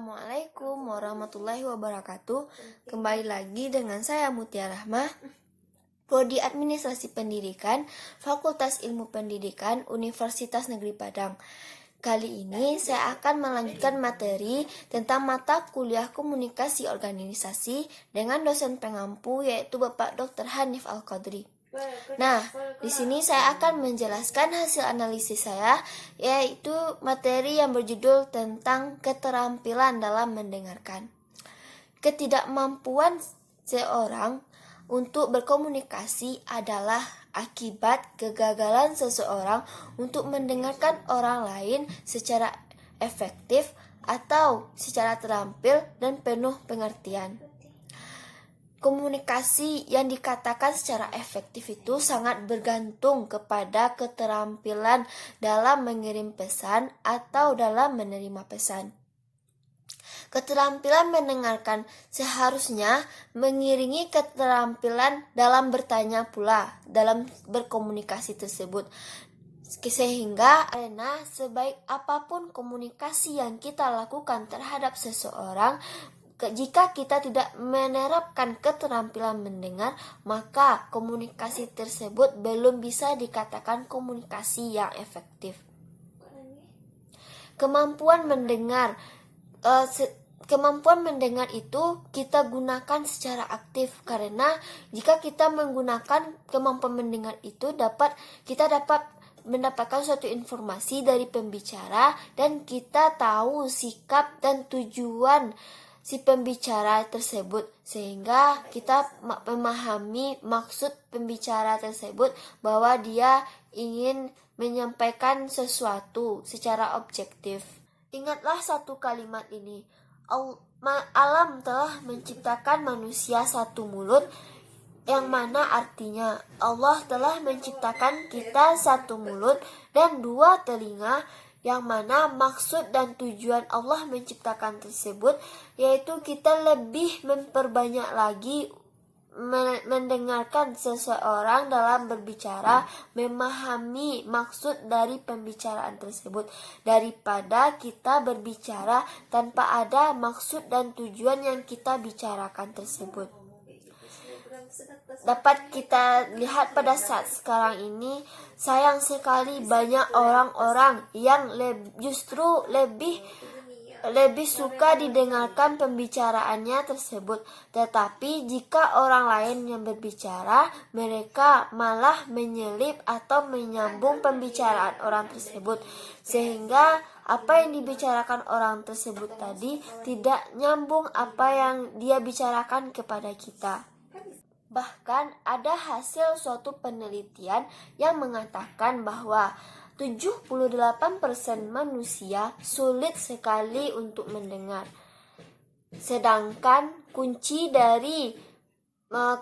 Assalamualaikum warahmatullahi wabarakatuh. Kembali lagi dengan saya Mutia Rahmah, Prodi Administrasi Pendidikan, Fakultas Ilmu Pendidikan, Universitas Negeri Padang. Kali ini saya akan melanjutkan materi tentang mata kuliah komunikasi organisasi dengan dosen pengampu yaitu Bapak Dr. Hanif Al-Qadri. Nah, di sini saya akan menjelaskan hasil analisis saya, yaitu materi yang berjudul tentang keterampilan dalam mendengarkan. Ketidakmampuan seorang untuk berkomunikasi adalah akibat kegagalan seseorang untuk mendengarkan orang lain secara efektif atau secara terampil dan penuh pengertian. Komunikasi yang dikatakan secara efektif itu sangat bergantung kepada keterampilan dalam mengirim pesan atau dalam menerima pesan. Keterampilan mendengarkan seharusnya mengiringi keterampilan dalam bertanya pula dalam berkomunikasi tersebut. Sehingga karena sebaik apapun komunikasi yang kita lakukan terhadap seseorang, jika kita tidak menerapkan keterampilan mendengar, maka komunikasi tersebut belum bisa dikatakan komunikasi yang efektif. Kemampuan mendengar itu kita gunakan secara aktif, karena jika kita menggunakan kemampuan mendengar itu kita dapat mendapatkan suatu informasi dari pembicara dan kita tahu sikap dan tujuan si pembicara tersebut, sehingga kita memahami maksud pembicara tersebut bahwa dia ingin menyampaikan sesuatu secara objektif. Ingatlah satu kalimat ini, alam telah menciptakan manusia satu mulut, yang mana artinya Allah telah menciptakan kita satu mulut dan dua telinga, yang mana maksud dan tujuan Allah menciptakan tersebut yaitu kita lebih memperbanyak lagi mendengarkan seseorang dalam berbicara, memahami maksud dari pembicaraan tersebut, daripada kita berbicara tanpa ada maksud dan tujuan yang kita bicarakan tersebut. Dapat kita lihat pada saat sekarang ini, sayang sekali banyak orang-orang yang justru lebih suka didengarkan pembicaraannya tersebut. Tetapi jika orang lain yang berbicara, mereka malah menyelip atau menyambung pembicaraan orang tersebut, sehingga apa yang dibicarakan orang tersebut tadi tidak nyambung apa yang dia bicarakan kepada kita. Bahkan ada hasil suatu penelitian yang mengatakan bahwa 78% manusia sulit sekali untuk mendengar. Sedangkan kunci dari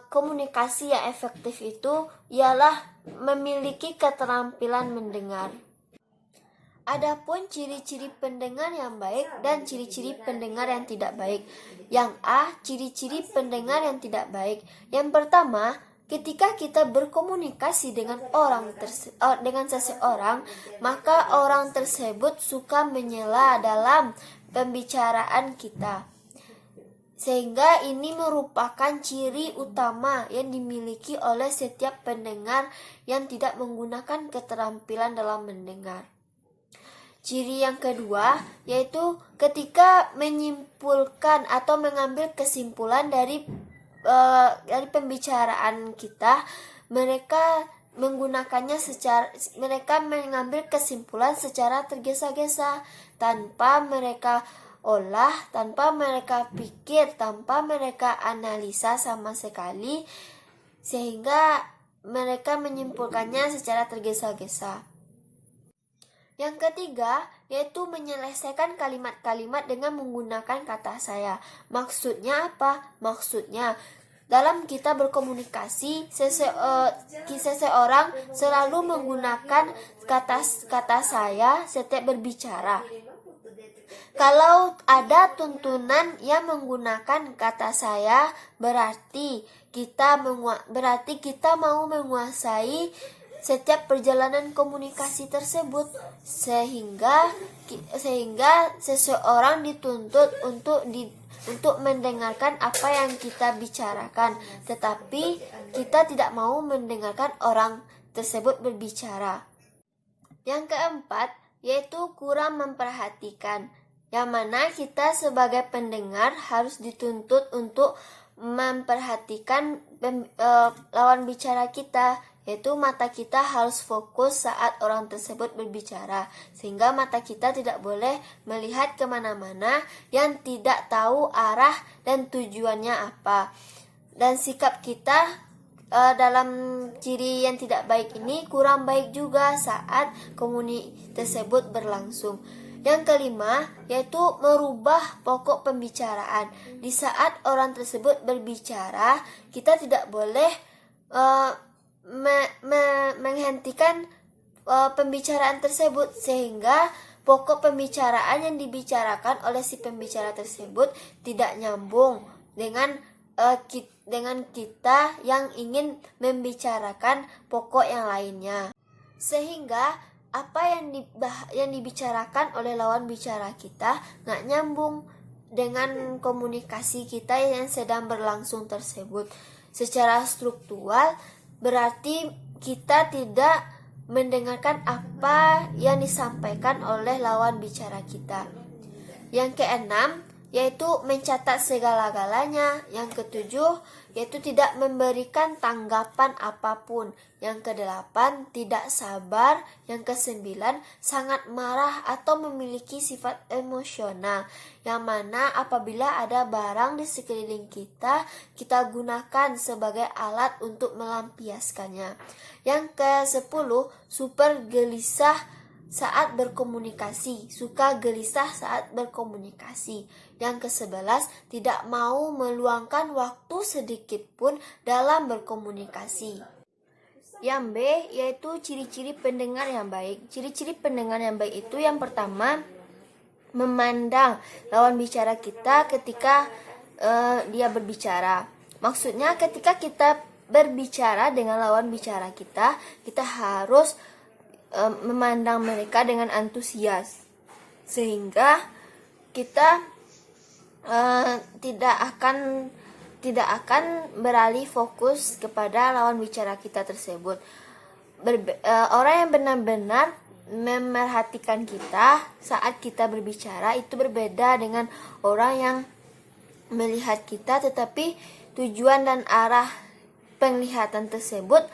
komunikasi yang efektif itu ialah memiliki keterampilan mendengar. Adapun ciri-ciri pendengar yang baik dan ciri-ciri pendengar yang tidak baik. Yang A, ciri-ciri pendengar yang tidak baik. Yang pertama, ketika kita berkomunikasi dengan seseorang, maka orang tersebut suka menyela dalam pembicaraan kita. Sehingga ini merupakan ciri utama yang dimiliki oleh setiap pendengar yang tidak menggunakan keterampilan dalam mendengar. Ciri yang kedua yaitu ketika menyimpulkan atau mengambil kesimpulan dari pembicaraan kita, mereka mengambil kesimpulan secara tergesa-gesa, tanpa mereka olah, tanpa mereka pikir, tanpa mereka analisa sama sekali, sehingga mereka menyimpulkannya secara tergesa-gesa. Yang ketiga, yaitu menyelesaikan kalimat-kalimat dengan menggunakan kata saya. Maksudnya apa? Maksudnya, dalam kita berkomunikasi, seseorang selalu menggunakan kata saya setiap berbicara. Kalau ada tuntunan yang menggunakan kata saya, berarti kita mau menguasai setiap perjalanan komunikasi tersebut, sehingga seseorang dituntut untuk mendengarkan apa yang kita bicarakan, tetapi kita tidak mau mendengarkan orang tersebut berbicara. Yang keempat, yaitu kurang memperhatikan, yang mana kita sebagai pendengar harus dituntut untuk memperhatikan lawan bicara kita, yaitu mata kita harus fokus saat orang tersebut berbicara, sehingga mata kita tidak boleh melihat kemana-mana yang tidak tahu arah dan tujuannya apa. Dan sikap kita dalam ciri yang tidak baik ini kurang baik juga saat komunikasi tersebut berlangsung. Yang kelima, yaitu merubah pokok pembicaraan. Di saat orang tersebut berbicara, kita tidak boleh menghentikan pembicaraan tersebut, sehingga pokok pembicaraan yang dibicarakan oleh si pembicara tersebut tidak nyambung dengan kita yang ingin membicarakan pokok yang lainnya, sehingga apa yang dibicarakan oleh lawan bicara kita nggak nyambung dengan komunikasi kita yang sedang berlangsung tersebut. Secara struktural berarti kita tidak mendengarkan apa yang disampaikan oleh lawan bicara kita. Yang keenam, yaitu mencatat segala-galanya. Yang ketujuh, yaitu tidak memberikan tanggapan apapun. Yang kedelapan, tidak sabar. Yang kesembilan, sangat marah atau memiliki sifat emosional, yang mana apabila ada barang di sekeliling kita, kita gunakan sebagai alat untuk melampiaskannya. Yang ke-10, super gelisah saat berkomunikasi, suka gelisah saat berkomunikasi. Yang ke-11, tidak mau meluangkan waktu sedikit pun dalam berkomunikasi. Yang B, yaitu ciri-ciri pendengar yang baik. Ciri-ciri pendengar yang baik itu yang pertama, memandang lawan bicara kita ketika dia berbicara. Maksudnya ketika kita berbicara dengan lawan bicara kita harus memandang mereka dengan antusias, sehingga kita tidak akan beralih fokus kepada lawan bicara kita tersebut. Orang yang benar-benar memerhatikan kita saat kita berbicara itu berbeda dengan orang yang melihat kita, tetapi tujuan dan arah penglihatan tersebut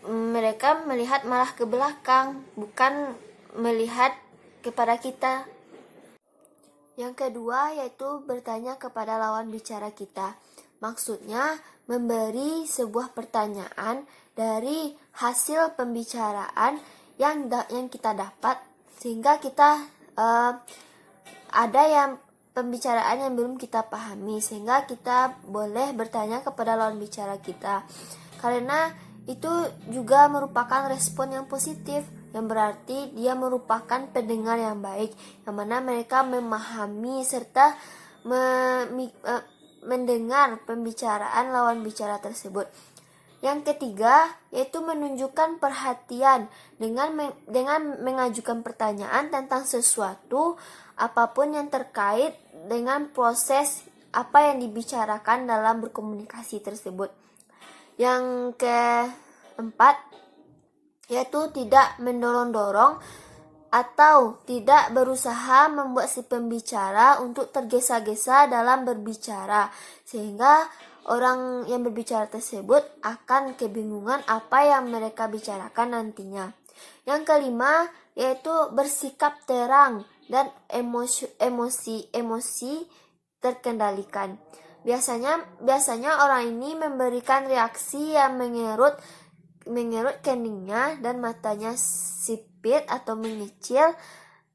mereka melihat malah ke belakang, bukan melihat kepada kita. Yang kedua, yaitu bertanya kepada lawan bicara kita. Maksudnya memberi sebuah pertanyaan dari hasil pembicaraan yang kita dapat, sehingga kita ada yang pembicaraan yang belum kita pahami, sehingga kita boleh bertanya kepada lawan bicara kita. Karena itu juga merupakan respon yang positif, yang berarti dia merupakan pendengar yang baik, yang mana mereka memahami serta mendengar pembicaraan lawan bicara tersebut. Yang ketiga, yaitu menunjukkan perhatian dengan mengajukan pertanyaan tentang sesuatu apapun yang terkait dengan proses apa yang dibicarakan dalam berkomunikasi tersebut. Yang keempat, yaitu tidak mendorong-dorong atau tidak berusaha membuat si pembicara untuk tergesa-gesa dalam berbicara, sehingga orang yang berbicara tersebut akan kebingungan apa yang mereka bicarakan nantinya. Yang kelima, yaitu bersikap terang dan emosi terkendalikan. Biasanya orang ini memberikan reaksi yang mengerut keningnya dan matanya sipit atau mengecil.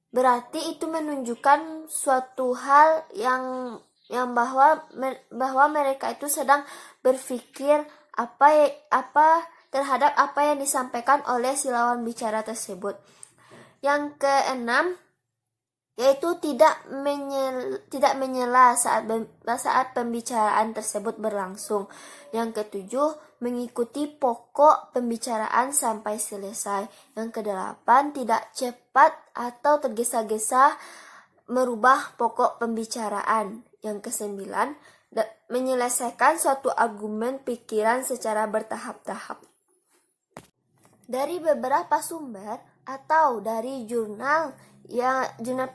Berarti itu menunjukkan suatu hal yang bahwa mereka itu sedang berpikir apa terhadap apa yang disampaikan oleh si lawan bicara tersebut. Yang keenam, yaitu tidak menyela saat pembicaraan tersebut berlangsung. Yang ketujuh, mengikuti pokok pembicaraan sampai selesai. Yang kedelapan, tidak cepat atau tergesa-gesa merubah pokok pembicaraan. Yang kesembilan, menyelesaikan suatu argumen pikiran secara bertahap-tahap. Dari beberapa sumber atau dari jurnal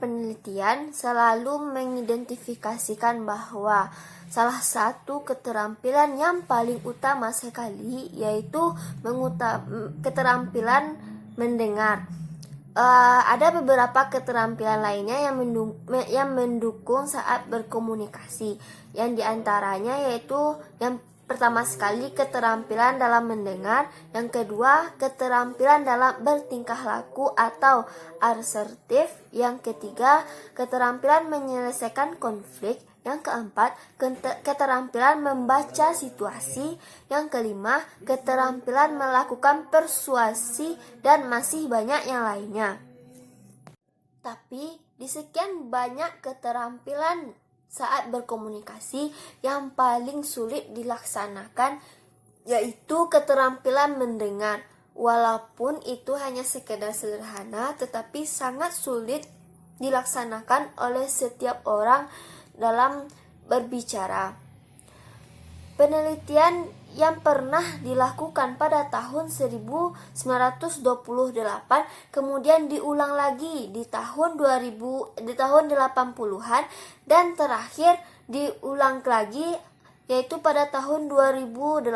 penelitian selalu mengidentifikasikan bahwa salah satu keterampilan yang paling utama sekali yaitu keterampilan mendengar. Ada beberapa keterampilan lainnya yang mendukung saat berkomunikasi. Yang diantaranya yaitu yang pertama sekali keterampilan dalam mendengar, yang kedua keterampilan dalam bertingkah laku atau asertif, yang ketiga keterampilan menyelesaikan konflik, yang keempat keterampilan membaca situasi, yang kelima keterampilan melakukan persuasi, dan masih banyak yang lainnya. Tapi di sekian banyak keterampilan saat berkomunikasi, yang paling sulit dilaksanakan yaitu keterampilan mendengar. Walaupun itu hanya sekedar sederhana, tetapi sangat sulit dilaksanakan oleh setiap orang dalam berbicara. Penelitian yang pernah dilakukan pada tahun 1928 kemudian diulang lagi di tahun 80-an dan terakhir diulang lagi yaitu pada tahun 2018,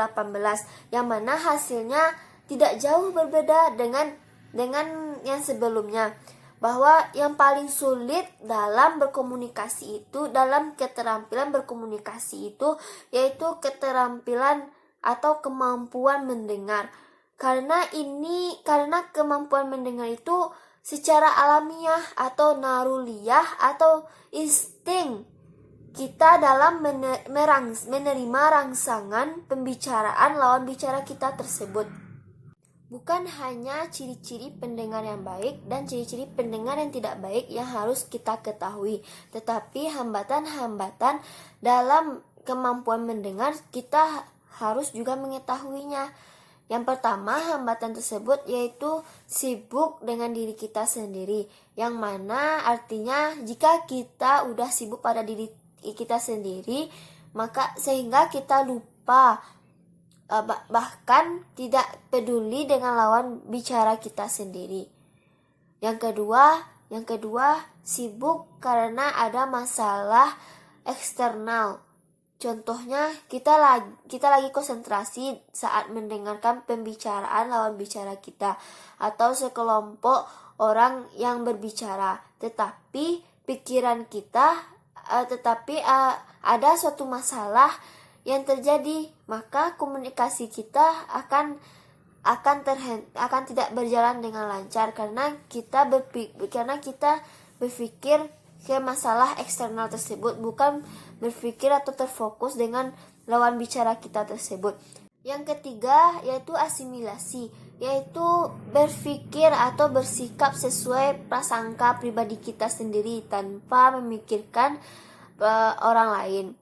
yang mana hasilnya tidak jauh berbeda dengan yang sebelumnya, bahwa yang paling sulit dalam keterampilan berkomunikasi itu yaitu keterampilan atau kemampuan mendengar. Karena kemampuan mendengar itu secara alamiah atau naruliyah atau insting kita dalam menerima rangsangan pembicaraan lawan bicara kita tersebut. Bukan hanya ciri-ciri pendengar yang baik dan ciri-ciri pendengar yang tidak baik yang harus kita ketahui, tetapi hambatan-hambatan dalam kemampuan mendengar kita harus juga mengetahuinya. Yang pertama, hambatan tersebut yaitu sibuk dengan diri kita sendiri, yang mana artinya jika kita udah sibuk pada diri kita sendiri, maka sehingga kita lupa bahkan tidak peduli dengan lawan bicara kita sendiri. Yang kedua, sibuk karena ada masalah eksternal. Contohnya, kita lagi konsentrasi saat mendengarkan pembicaraan lawan bicara kita atau sekelompok orang yang berbicara, tetapi ada suatu masalah yang terjadi, maka komunikasi kita akan tidak berjalan dengan lancar karena kita berpikir ke masalah eksternal tersebut, bukan berpikir atau terfokus dengan lawan bicara kita tersebut. Yang ketiga yaitu asimilasi, yaitu berpikir atau bersikap sesuai prasangka pribadi kita sendiri tanpa memikirkan orang lain.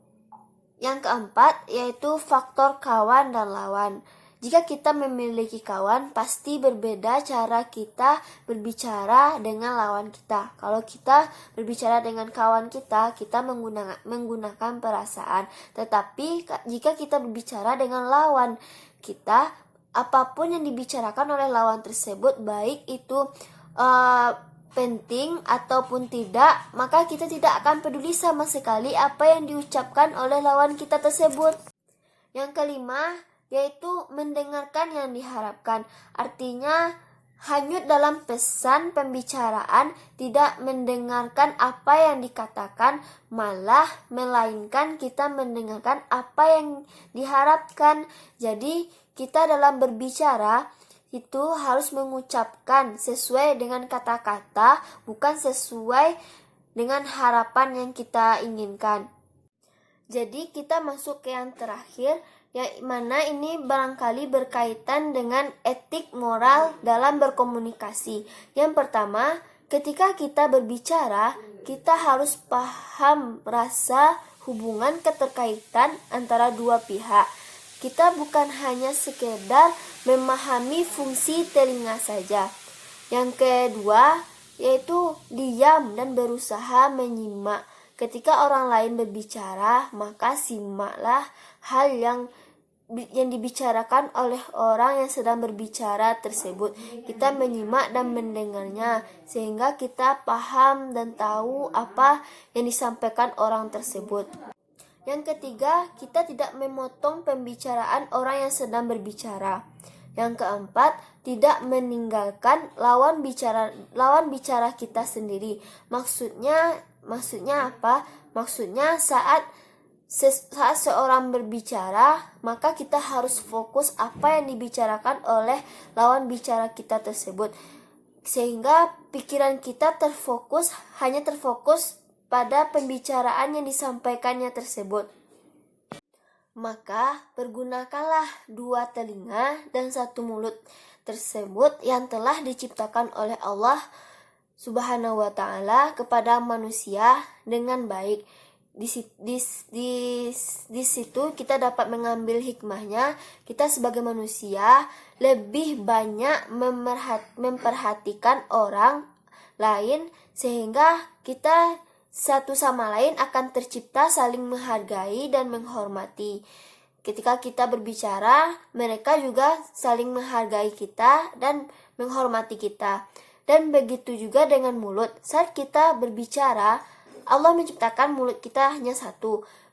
Yang keempat yaitu faktor kawan dan lawan. Jika kita memiliki kawan, pasti berbeda cara kita berbicara dengan lawan kita. Kalau kita berbicara dengan kawan kita menggunakan perasaan. Tetapi jika kita berbicara dengan lawan kita, apapun yang dibicarakan oleh lawan tersebut, baik itu penting ataupun tidak, maka kita tidak akan peduli sama sekali apa yang diucapkan oleh lawan kita tersebut. Yang kelima yaitu mendengarkan yang diharapkan. Artinya hanyut dalam pesan pembicaraan, tidak mendengarkan apa yang dikatakan, melainkan kita mendengarkan apa yang diharapkan. Jadi kita dalam berbicara itu harus mengucapkan sesuai dengan kata-kata, bukan sesuai dengan harapan yang kita inginkan. Jadi kita masuk ke yang terakhir, yang mana ini barangkali berkaitan dengan etik moral dalam berkomunikasi. Yang pertama, ketika kita berbicara, kita harus paham rasa hubungan keterkaitan antara dua pihak. Kita bukan hanya sekedar memahami fungsi telinga saja. Yang kedua, yaitu diam dan berusaha menyimak. Ketika orang lain berbicara, maka simaklah hal yang dibicarakan oleh orang yang sedang berbicara tersebut. Kita menyimak dan mendengarnya sehingga kita paham dan tahu apa yang disampaikan orang tersebut. Yang ketiga, kita tidak memotong pembicaraan orang yang sedang berbicara. Yang keempat, tidak meninggalkan lawan bicara kita sendiri. Maksudnya apa? Maksudnya saat seorang berbicara, maka kita harus fokus apa yang dibicarakan oleh lawan bicara kita tersebut, sehingga pikiran kita hanya terfokus pada pembicaraan yang disampaikannya tersebut. Maka pergunakanlah 2 telinga dan 1 mulut tersebut yang telah diciptakan oleh Allah Subhanahu wa Ta'ala kepada manusia dengan baik. Di situ kita dapat mengambil hikmahnya. Kita sebagai manusia lebih banyak memperhatikan orang lain, sehingga kita satu sama lain akan tercipta saling menghargai dan menghormati. Ketika kita berbicara, mereka juga saling menghargai kita dan menghormati kita. Dan begitu juga dengan mulut. Saat kita berbicara, Allah menciptakan mulut kita hanya 1.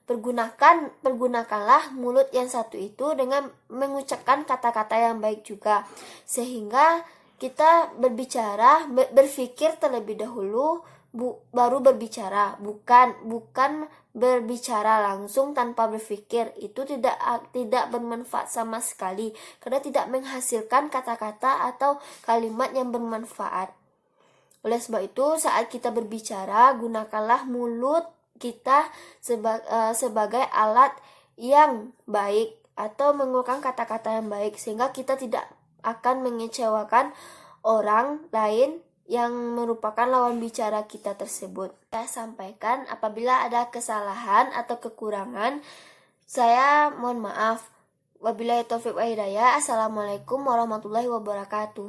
Pergunakanlah mulut yang 1 itu dengan mengucapkan kata-kata yang baik juga, sehingga kita berpikir terlebih dahulu baru berbicara, bukan berbicara langsung tanpa berpikir. Itu tidak bermanfaat sama sekali, karena tidak menghasilkan kata-kata atau kalimat yang bermanfaat. Oleh sebab itu, saat kita berbicara, gunakanlah mulut kita sebagai alat yang baik atau mengeluarkan kata-kata yang baik, sehingga kita tidak akan mengecewakan orang lain yang merupakan lawan bicara kita tersebut. Saya sampaikan apabila ada kesalahan atau kekurangan, saya mohon maaf. Wabillahi taufiq wa hidayah. Assalamualaikum warahmatullahi wabarakatuh.